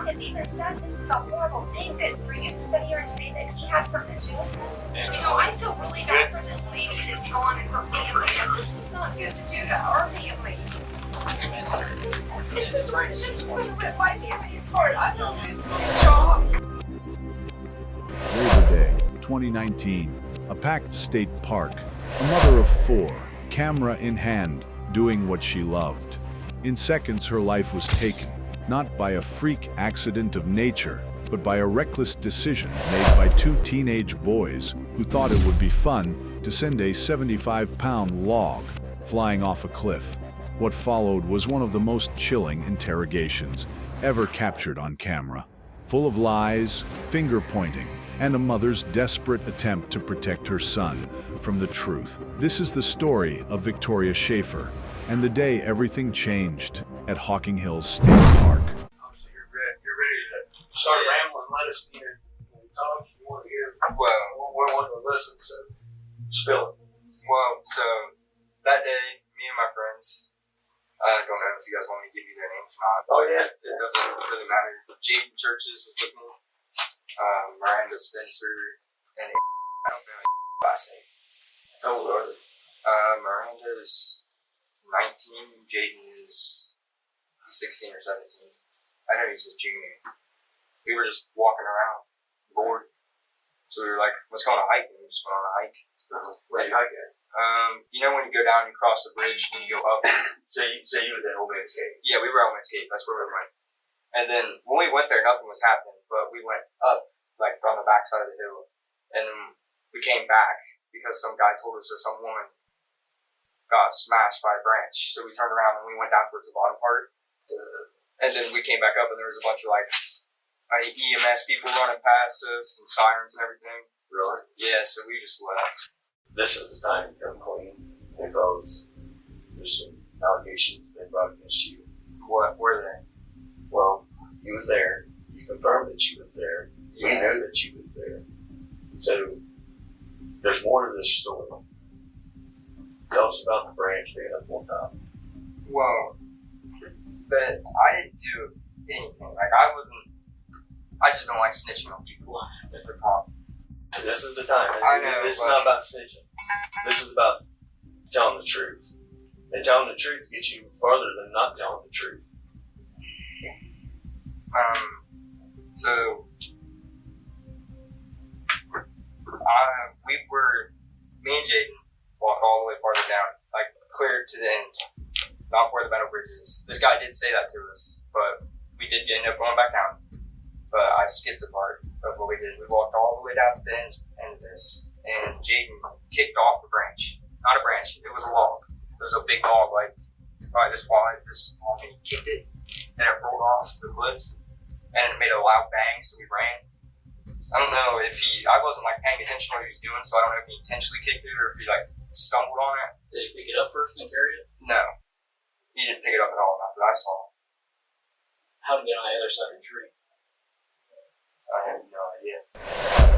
have him even said this is a horrible thing, but for you to sit here and say that he had something to do with this, you know, I feel really bad for this lady that's gone and her family, and this is not good to do to our family. This is going to rip my family apart. I'm going to lose my job. Labor Day, 2019, a packed state park, a mother of four, camera in hand, doing what she loved. In seconds, her life was taken, not by a freak accident of nature, but by a reckless decision made by two teenage boys who thought it would be fun to send a 75-pound log flying off a cliff. What followed was one of the most chilling interrogations ever captured on camera, full of lies, finger-pointing, and a mother's desperate attempt to protect her son from the truth. This is the story of Victoria Schaefer and the day everything changed at Hocking Hills State Park. So you're ready to start rambling. Let us hear talk. You want to hear? Well, we want to listen. So spill it. well, so that day, me and my friends, I don't know if you guys want me to give you their names or not. Oh yeah. It doesn't really matter. Jaden Churches was with me. Miranda Spencer, and I don't know his last name. How old are they? Miranda is 19, Jaden is 16 or 17. I know he's a junior. We were just walking around, bored. So we were like, let's go on a hike. And we just went on a hike. Where'd you hike at? You know when you go down and cross the bridge and you go up? So you was at Old Man's Cave. Yeah, we were at Old Man's Cave. That's where we went. And then when we went there, nothing was happening. But we went up, like on the back side of the hill. And then we came back because some guy told us that some woman got smashed by a branch. So we turned around and we went down towards the bottom part. And then we came back up and there was a bunch of like EMS people running past us and sirens and everything. Really? Yeah, so we just left. This is the time to come clean because there's some allegations been brought against you. What were they? Well, you was there. You confirmed that you was there. We know that you was there. So there's more to this story. Tell us about the branch being up one time. Well, but I didn't do anything. Like I just don't like snitching on people. That's the problem. This is the time. I know, This is not about snitching. This is about telling the truth. And telling the truth gets you further than not telling the truth. So me and Jaden walked all the way farther down, like clear to the end, not where the metal bridge is. This guy did say that to us, but we did end up going back down. But I skipped a part of what we did. We walked all the way down to the end of this, and Jaden kicked off a branch. Not a branch, it was a log. It was a big log, like probably this wide, this long, and he kicked it, and it rolled off the cliff, and it made a loud bang, so we ran. I don't know if I wasn't like paying attention to what he was doing, so I don't know if he intentionally kicked it or if he like stumbled on it. Did he pick it up first and carry it? No. He didn't pick it up at all, not that I saw. How did he get on the other side of the tree? I have no idea.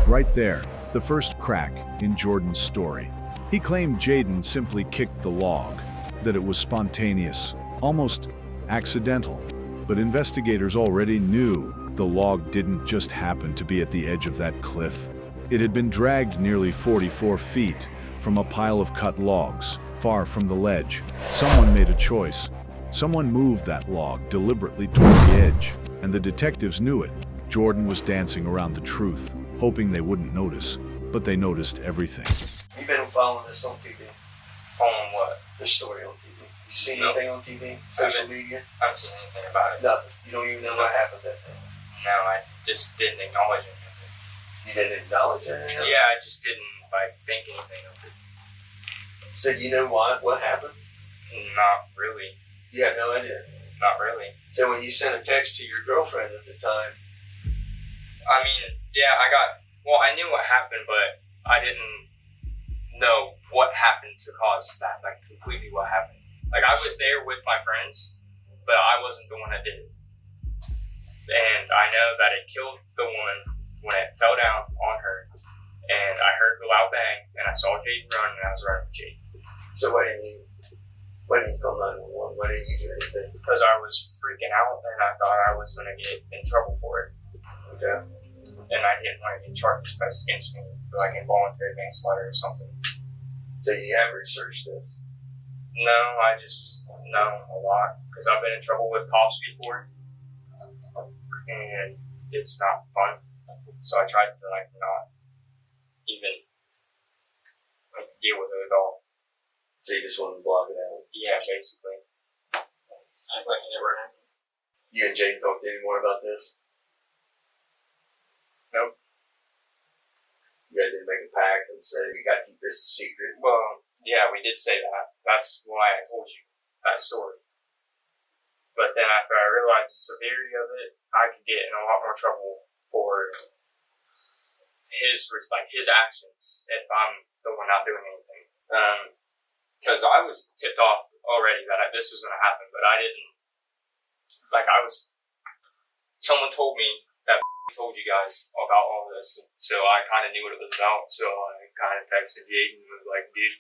Right there, the first crack in Jordan's story. He claimed Jaden simply kicked the log, that it was spontaneous, almost accidental. But investigators already knew the log didn't just happen to be at the edge of that cliff. It had been dragged nearly 44 feet from a pile of cut logs, far from the ledge. Someone made a choice. Someone moved that log deliberately toward the edge, and the detectives knew it. Jordan was dancing around the truth, hoping they wouldn't notice, but they noticed everything. You've been following this on TV. Following what? This story on TV. You seen anything on TV? Social media? I haven't seen anything about it. Nothing. You don't even know what happened that day. No, I just didn't acknowledge it. You didn't acknowledge it? Yeah, I just didn't like think anything of it. So you know why? What happened? Not really. You had no idea. Not really. So when you sent a text to your girlfriend at the time, I mean, yeah, I knew what happened, but I didn't know what happened to cause that, like completely what happened. Like I was there with my friends, but I wasn't the one that did it. And I know that it killed the woman when it fell down on her, and I heard the loud bang, and I saw Jaden run, and I was running with Jaden. so what Why didn't you call 911? Why didn't you do anything? Because I was freaking out and I thought I was going to get in trouble for it. Okay. And I didn't want to get charges against me for like involuntary manslaughter or something. So you have researched this? No, I just know a lot because I've been in trouble with cops before, and it's not fun. So I tried to like not even like, deal with it at all. So you just wanted to block it out? Yeah, basically. Act like it never happened. You and Jane talked anymore about this? Nope. You guys didn't make a pact and say you got to keep this a secret? Well, yeah, we did say that. That's why I told you that story. But then after I realized the severity of it, I could get in a lot more trouble for his actions if I'm the one not doing anything. Because I was tipped off already that this was going to happen, but I didn't. Someone told me that told you guys about all this, so I kind of knew what it was about. So I kind of texted Jaden and was like, dude,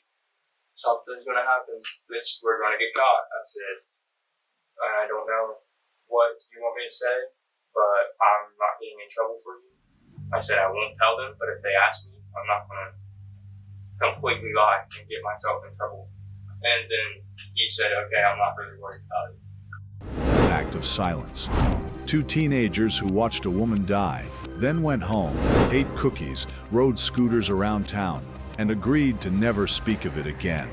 something's going to happen. We're going to get caught. I said, I don't know what you want me to say, but I'm not getting in trouble for you. I said I won't tell them, but if they ask me, I'm not going to completely lie and get myself in trouble. And then he said, okay, I'm not really worried about it. Act of silence. Two teenagers who watched a woman die, then went home, ate cookies, rode scooters around town, and agreed to never speak of it again.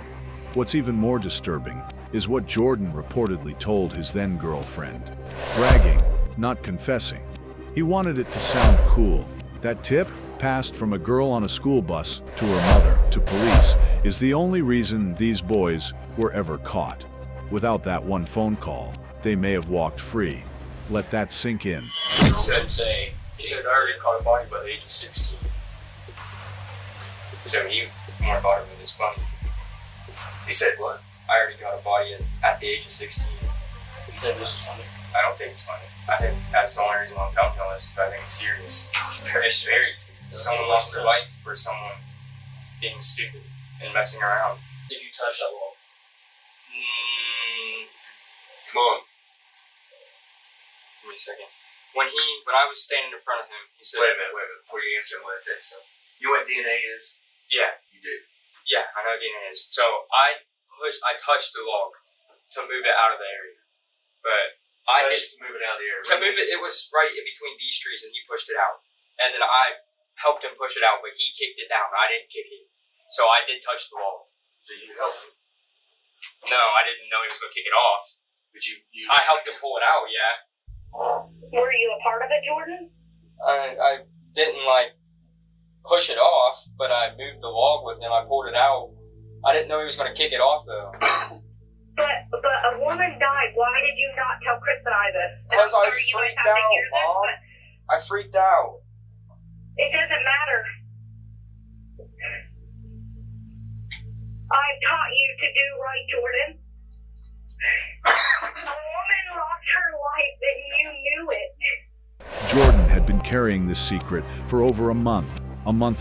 What's even more disturbing is what Jordan reportedly told his then-girlfriend. Bragging, not confessing. He wanted it to sound cool. That tip, passed from a girl on a school bus to her mother to police, is the only reason these boys were ever caught. Without that one phone call, they may have walked free. Let that sink in. He said I already caught a body by the age of 16. So he more bothered me this funny. He said what? I already got a body at the age of 16. you said this was funny. I don't think it's funny. I think that's the only reason why I'm telling you all this, because I think it's serious. It's very serious. Someone lost their life for someone being stupid and messing around. Did you touch that wall? Come on. Wait a second. When I was standing in front of him, he said, Wait a minute. Before you answer, I'm going to tell you something. You know what DNA is? Yeah, You do. yeah, I know what DNA is. So I touched the log to move it out of the area. But I didn't move it out of the area. to move it. It was right in between these trees, and you pushed it out. And then I helped him push it out, but he kicked it down. I didn't kick it, so I did touch the log. So you helped him. No, I didn't know he was going to kick it off. But you I helped him pull it out. Yeah. Were you a part of it, Jordan? I didn't push it off, but I moved the log with him. I pulled it out. I didn't know he was going to kick it off though. But a woman died. Why did you not tell Chris and I this? Because I I'm sorry you might freaked have to out, hear this, Mom. but I freaked out. it doesn't matter. I've taught you to do right, Jordan. A woman lost her life and you knew it. Jordan had been carrying this secret for over a month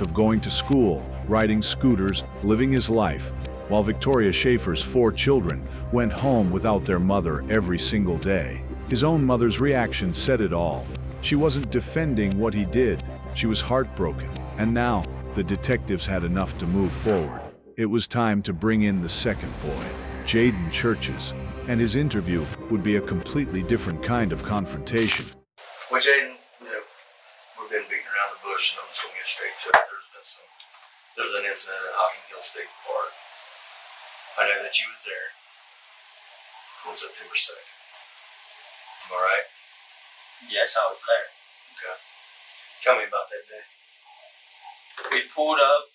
of going to school, riding scooters, living his life, while Victoria Schaefer's 4 children went home without their mother every single day. His own mother's reaction said it all. She wasn't defending what he did. She was heartbroken. And now, the detectives had enough to move forward. It was time to bring in the second boy, Jaden Churches, and his interview would be a completely different kind of confrontation. Well, Jaden, we've been beating around the bush, and I'm just going to get straight to it. There was an incident at Hocking Hill State Park. I know that you was there on September 2nd. Am I right? Yes, I was there. Okay. Tell me about that day. We pulled up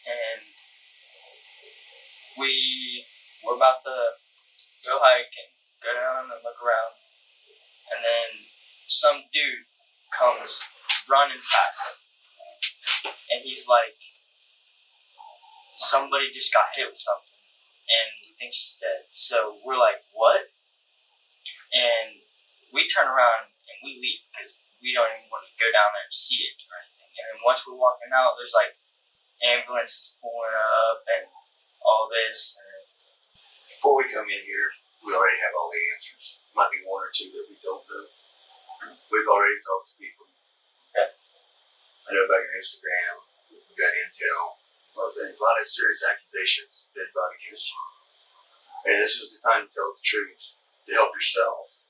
and we were about to go hike and go down and look around. And then some dude comes running past. And he's like, somebody just got hit with something. And we think she's dead. So we're like, what? And we turn around and we leave because we don't even want to go down there and see it or anything. And then once we're walking out, there's ambulances pulling up and all this. And before we come in here, we already have all the answers. Might be one or two that we don't know. We've already talked to people. Okay. I know about your Instagram. We got intel. A lot of serious accusations been brought against you. And this is the time to tell the truth, to help yourself.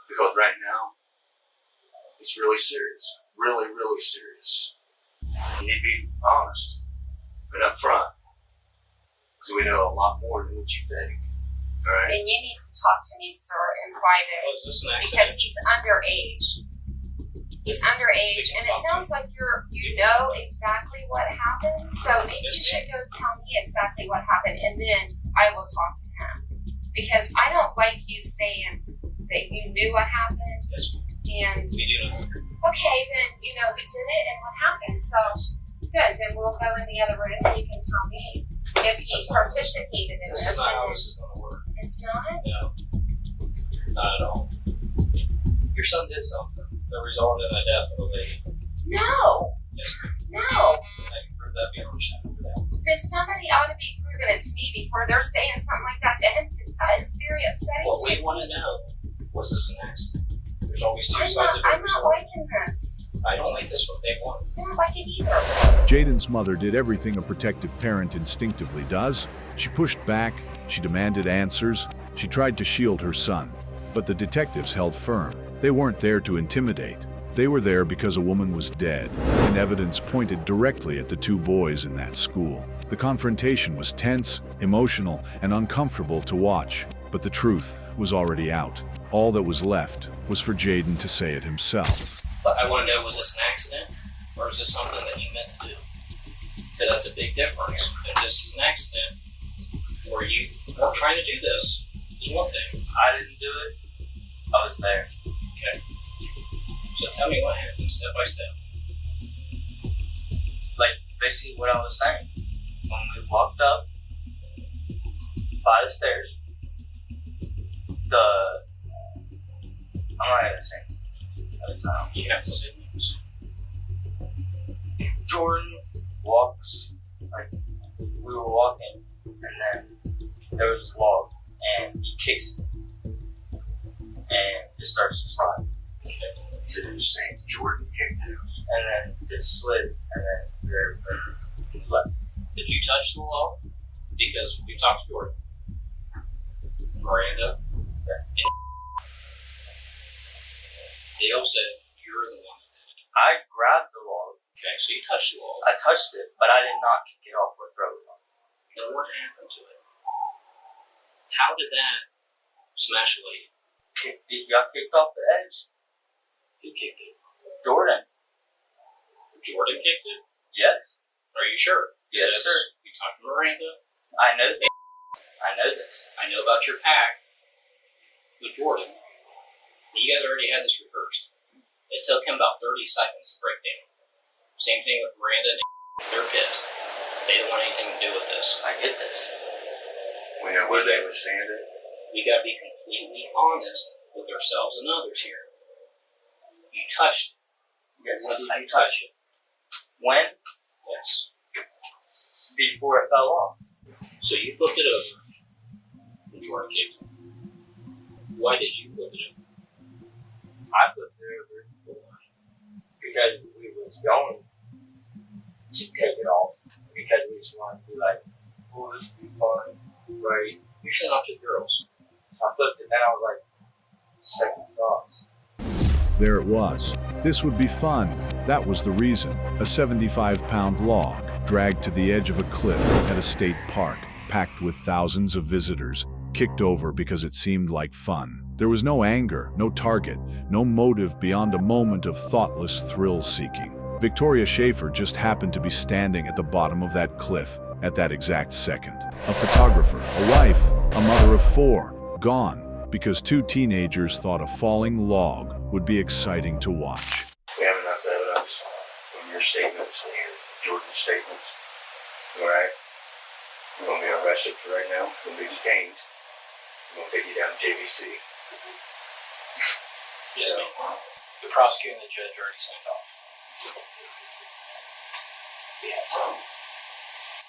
Because right now, it's really serious. Really, really serious. You need to be honest and upfront. Because we know a lot more than what you think. Alright? And you need to talk to me, sir, in private. Was this an accident? Because he's underage. He's underage, and it sounds like you know exactly what happened. So maybe you should go tell me exactly what happened, and then I will talk to him. Because I don't like you saying that you knew what happened. Yes, And we do know. okay, then we did it, and what happened. So good. Then we'll go in the other room, and you can tell me if he participated in This this. is not how And this is going to work. it's not. No. Not at all. Your son did something that resulted in the death of a lady. No. Yes, No. I can prove that beyond a shadow of a doubt. Then somebody ought to be proving it to me before they're saying something like that to him, because that is very upsetting. What to we me. want to know, was this an accident? There's always two I'm sides of not every story. liking this. I don't like this from day one. I don't like it either. Jaden's mother did everything a protective parent instinctively does. She pushed back, she demanded answers, she tried to shield her son. But the detectives held firm. They weren't there to intimidate. They were there because a woman was dead, and evidence pointed directly at the two boys in that school. The confrontation was tense, emotional, and uncomfortable to watch, but the truth was already out. All that was left was for Jaden to say it himself. But I want to know, was this an accident? Or is this something that you meant to do? Because that's a big difference. If this is an accident, or you weren't trying to do this, is one thing. I didn't do it. I was there. Okay. So tell me what happened step by step. Like, basically what I was saying. When we walked up by the stairs, I'm not gonna say it. You have to say names. Jordan walks, like, we were walking, and then there was this log, and he kicks it, and it starts to slide. So you're saying Jordan kicked it. And then it slid, and then there left. Did you touch the log? Because we talked to Jordan, Miranda, and Dale said you're the one. I grabbed the log. Okay, so you touched the log. I touched it, but I did not kick it off or throw it off. Then what happened to it? How did that smash a lady? He got kicked off the edge. Who kicked it? Jordan. Jordan kicked it? Yes. Are you sure? Yes, Because sir. You talked to Miranda. I know this. I know this. I know about your pact with Jordan. You guys already had this rehearsed. It took him about 30 seconds to break down. Same thing with Miranda and they're pissed. They don't want anything to do with this. I get this. We know where they were standing. We gotta be completely honest with ourselves and others here. You touched it. Yes. When did I you touch it? When? Yes. Before it fell off. So you flipped it over and Jordan kicked it. Why did you flip it over? I flipped it over because we was going to take it off because we just wanted to be like, oh, this would be fun, right? You shut off the girls. So I flipped it, then I was like, second thoughts. There it was. This would be fun. That was the reason. A 75-pound log dragged to the edge of a cliff at a state park, packed with thousands of visitors, kicked over because it seemed like fun. There was no anger, no target, no motive beyond a moment of thoughtless thrill-seeking. Victoria Schaefer just happened to be standing at the bottom of that cliff at that exact second. A photographer, a wife, a mother of 4, gone because 2 teenagers thought a falling log would be exciting to watch. We have enough evidence from your statements and Jordan's statements. Alright? You're going to be arrested for right now. You're going to be detained. We're going to take you down to JVC. Yes, So, ma'am. The prosecutor and the judge already signed off. We have time.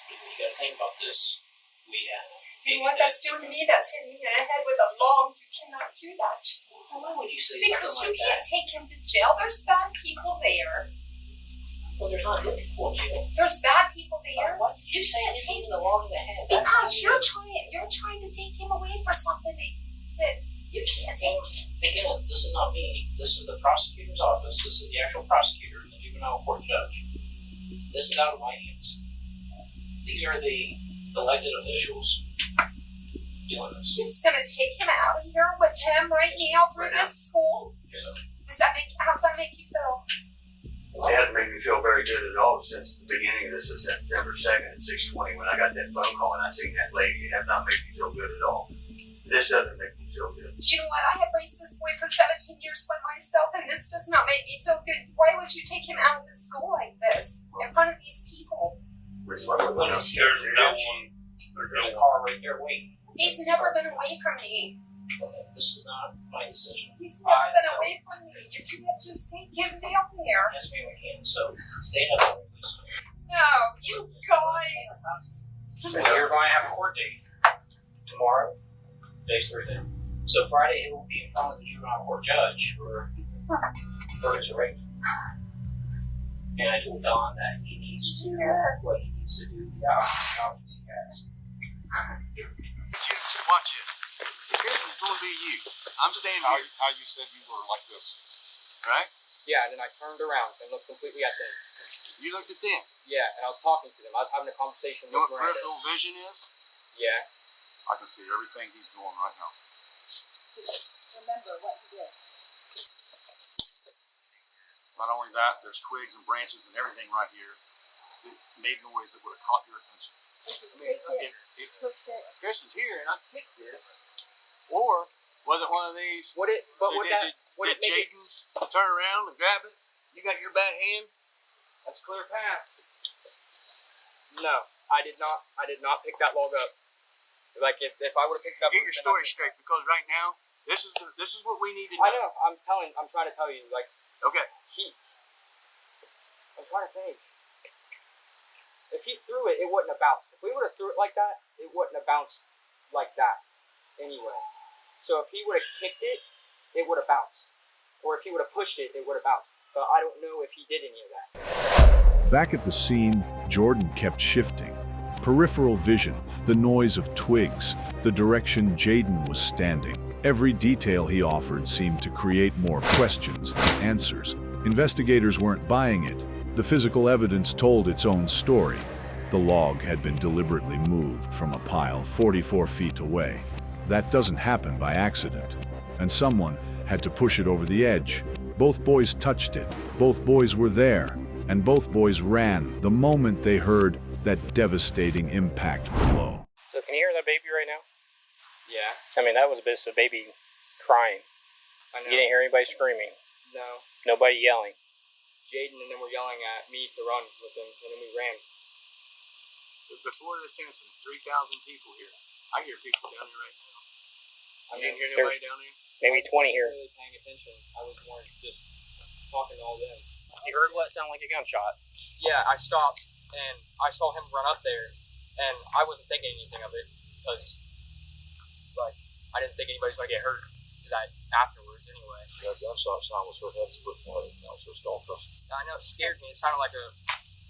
You gotta think about this. We have And what that's doing to me, that's hitting me in the head with a log. You cannot do that. Why would you say Because something you like can't that? take him to jail. There's bad people there. Well, there's not good people in jail. There's bad people there. Why did you say can't hitting take the log in the head? That's because not you're trying to take him away for something that you can't take. Again, this is not me. This is the prosecutor's office. This is the actual prosecutor and the juvenile court judge. This is out of my hands. These are the elected officials doing this. You're just gonna take him out of here with him right now through Right now. this school? How's that make you feel? It hasn't made me feel very good at all since the beginning of this, is September 2nd at 6:20 when I got that phone call and I seen that lady. It has not made me feel good at all. This doesn't make me feel good. Do you know what? I have raised this boy for 17 years by myself, and this does not make me feel good. Why would you take him out of the school like this in front of these people? Which one we're going to see. There's a car right there waiting. He's never been away from me. Okay, this is not my decision. He's never been away from me. You can't just take him down there. Yes, ma'am, we can. So stay up there, please. No, you guys. You're going to have a court date tomorrow. Today's Thursday. So Friday he will be in front of the juvenile court judge for his arraignment. And I told Don that he needs to what he needs to do, the options he has. Watch it. This is going to be you. I'm standing here. How you said you were like this? Right? Yeah, and then I turned around and looked completely at them. You looked at them. Yeah, and I was talking to them. I was having a conversation You know with what Miranda. peripheral vision is? Yeah. I can see everything he's doing right now. Remember what he did. Not only that, there's twigs and branches and everything right here that made noise that would have caught your attention. I mean, if Chris is here and I picked this, or was it one of these? What it? But what did that? What did it make it? Jaden turn around and grab it? You got your bad hand? That's a clear path. No, I did not. I did not pick that log up. Like if I would have picked it up, Get your story straight, because right now this is what we need to know. I know. I'm trying to tell you. Like Okay. I'm trying to think. If he threw it, it wouldn't have bounced. If we would have threw it like that, it wouldn't have bounced like that anyway. So if he would have kicked it, it would have bounced. Or if he would have pushed it, it would have bounced. But I don't know if he did any of that. Back at the scene, Jordan kept shifting. Peripheral vision, the noise of twigs, the direction Jaden was standing. Every detail he offered seemed to create more questions than answers. Investigators weren't buying it. The physical evidence told its own story. The log had been deliberately moved from a pile 44 feet away. That doesn't happen by accident. And someone had to push it over the edge. Both boys touched it. Both boys were there. And both boys ran the moment they heard that devastating impact below. So can you hear that baby right now? Yeah, I mean, that was a baby crying. I know. You didn't hear anybody screaming. No, Nobody yelling. Jaden and them were yelling at me to run with them, and then we ran. Before this incident, 3,000 people here. I hear people down here right now. I You didn't hear there's- nobody down there? Maybe 20 here. I wasn't really paying attention. I was more just talking to all them. You heard what sounded like a gunshot. Yeah, I stopped and I saw him run up there, and I wasn't thinking anything of it because, like, I didn't think anybody's gonna get hurt that afterwards anyway. That gunshot sound was her head split apart. That was her skull crushed. I know it scared me. It sounded like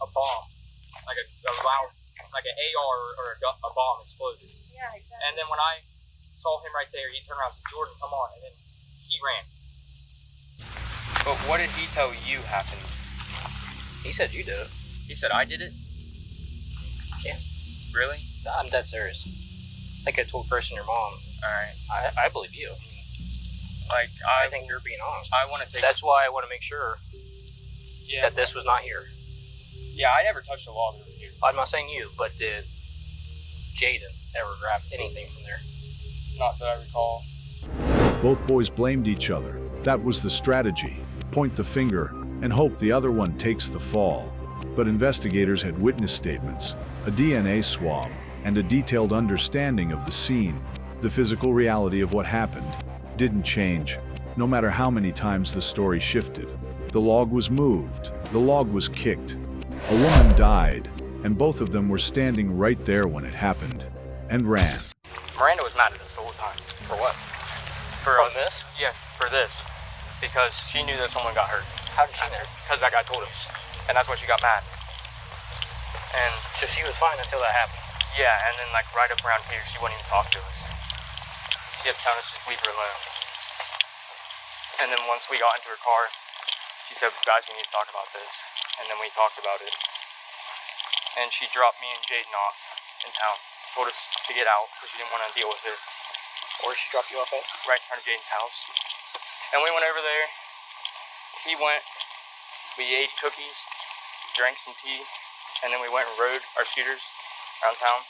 a bomb, like a loud, like an AR or a bomb exploded. Yeah, exactly. And then when I saw him right there, he turned around and said, "Jordan, come on," and then he ran. But what did he tell you happened? He said you did it. He said I did it. Yeah. Really? I'm dead serious. I think I told Chris and your mom. All right. I believe you. Like I think you're being honest. I want to take. That's why I want to make sure Yeah. that this was not here. Yeah, I never touched a log over here. I'm not saying you, but did Jaden ever grab anything from there? Not that I recall. Both boys blamed each other. That was the strategy. Point the finger and hope the other one takes the fall. But investigators had witness statements, a DNA swab, and a detailed understanding of the scene. The physical reality of what happened didn't change, no matter how many times the story shifted. The log was moved, the log was kicked. A woman died, and both of them were standing right there when it happened, and ran. mad at us the whole time. For what? For From us. this? Yeah, for this. Because she knew that someone got hurt. How did she know? Because that guy told us. And that's why she got mad. And So she was fine until that happened. yeah, and then like right up around here, she wouldn't even talk to us. She kept telling us just leave her alone. And then once we got into her car, she said, guys, we need to talk about this. And then we talked about it. And she dropped me and Jaden off in town. Told us to get out because she didn't want to deal with it. Where did she drop you off at? Right in front of Jaden's house. And we went over there. He went. We ate cookies, drank some tea, and then we went and rode our scooters around town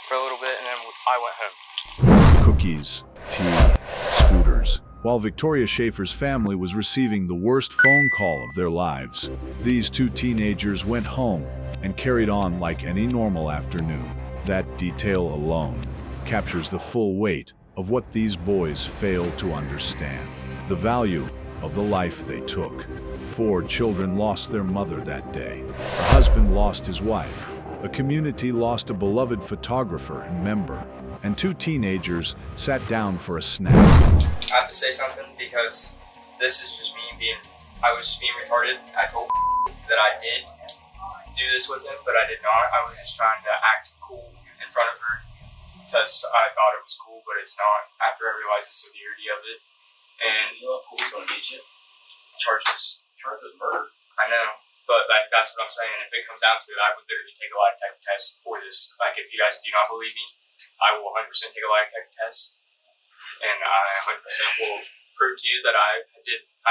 for a little bit, and then I went home. Cookies, tea, scooters. While Victoria Schaefer's family was receiving the worst phone call of their lives, these two teenagers went home and carried on like any normal afternoon. That detail alone captures the full weight of what these boys failed to understand. The value of the life they took. 4 children lost their mother that day. A husband lost his wife. A community lost a beloved photographer and member. And 2 teenagers sat down for a snack. I have to say something because this is just I was just being retarded. I told that I did do this with him, but I did not. I was just trying to act cool in front of her because I thought it was cool, but it's not after I realized the severity of it. And You know what police gonna get you? charges. Charged with murder. I know, but that's what I'm saying. If it comes down to it, I would literally take a lie detector test for this. Like, if you guys do not believe me, I will 100% take a lie detector test, and I 100% will prove to you that I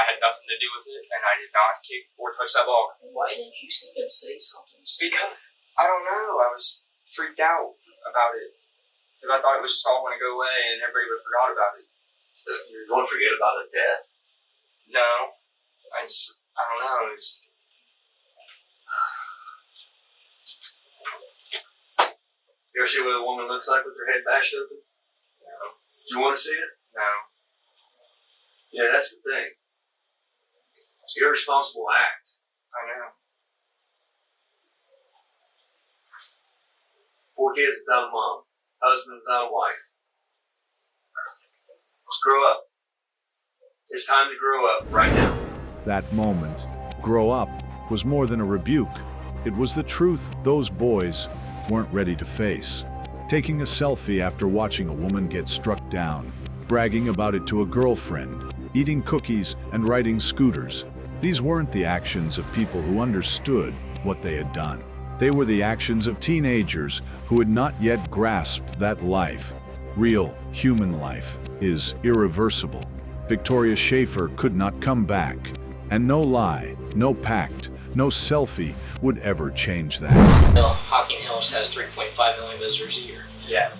had nothing to do with it, and I did not kick or touch that log. Why didn't you stand and say something? Because I don't know, I was freaked out about it because I thought it was just all going to go away and everybody would have forgot about it. You're going to forget about a death? No, I don't know. You ever see what a woman looks like with her head bashed open? No. You want to see it? No. Yeah, that's the thing. It's an irresponsible act. I know. 4 kids without a mom. Husband without a wife. Let's grow up. It's time to grow up right now. That moment, grow up, was more than a rebuke. It was the truth those boys weren't ready to face. Taking a selfie after watching a woman get struck down, bragging about it to a girlfriend, eating cookies and riding scooters. These weren't the actions of people who understood what they had done. They were the actions of teenagers who had not yet grasped that life, real human life, is irreversible. Victoria Schaefer could not come back, and no lie, no pact, no selfie would ever change that. Well, Hocking Hills has 3.5 million visitors a year. Yeah.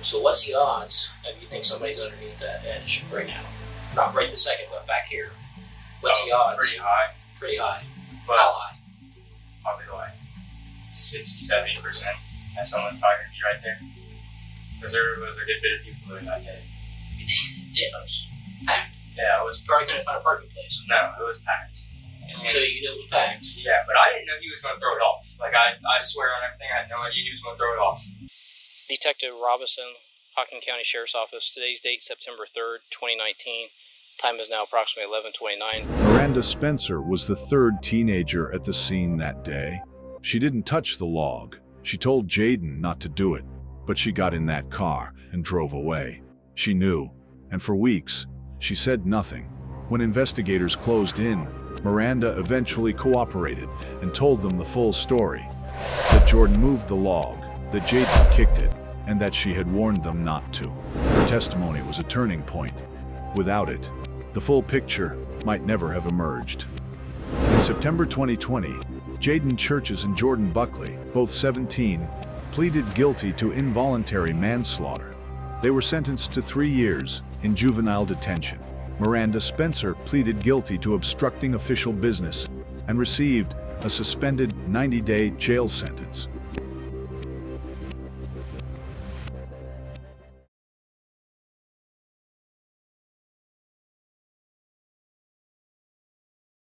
So what's the odds of you think somebody's underneath that edge right now? Not right this second, but back here. What's the odds? Pretty high. Pretty high. But How high? probably like 60-70% that someone's probably gonna be right there. Because there was a good bit of people in that day. Yeah, it was packed. Yeah, it was. You probably couldn't find a parking place. No, it was packed. So you knew it was packed. Yeah, but I didn't know he was going to throw it off. Like, I swear on everything, I had no idea he was going to throw it off. Detective Robinson, Hocking County Sheriff's Office. Today's date, September 3rd, 2019. Time is now approximately 11:29. Miranda Spencer was the 3rd teenager at the scene that day. She didn't touch the log. She told Jaden not to do it, but she got in that car and drove away. She knew, and for weeks, she said nothing. When investigators closed in, Miranda eventually cooperated and told them the full story. That Jordan moved the log, that Jaden kicked it, and that she had warned them not to. Her testimony was a turning point. Without it, the full picture might never have emerged. In September 2020, Jaden Churches and Jordan Buckley, both 17, pleaded guilty to involuntary manslaughter. They were sentenced to 3 years in juvenile detention. Miranda Spencer pleaded guilty to obstructing official business and received a suspended 90-day jail sentence.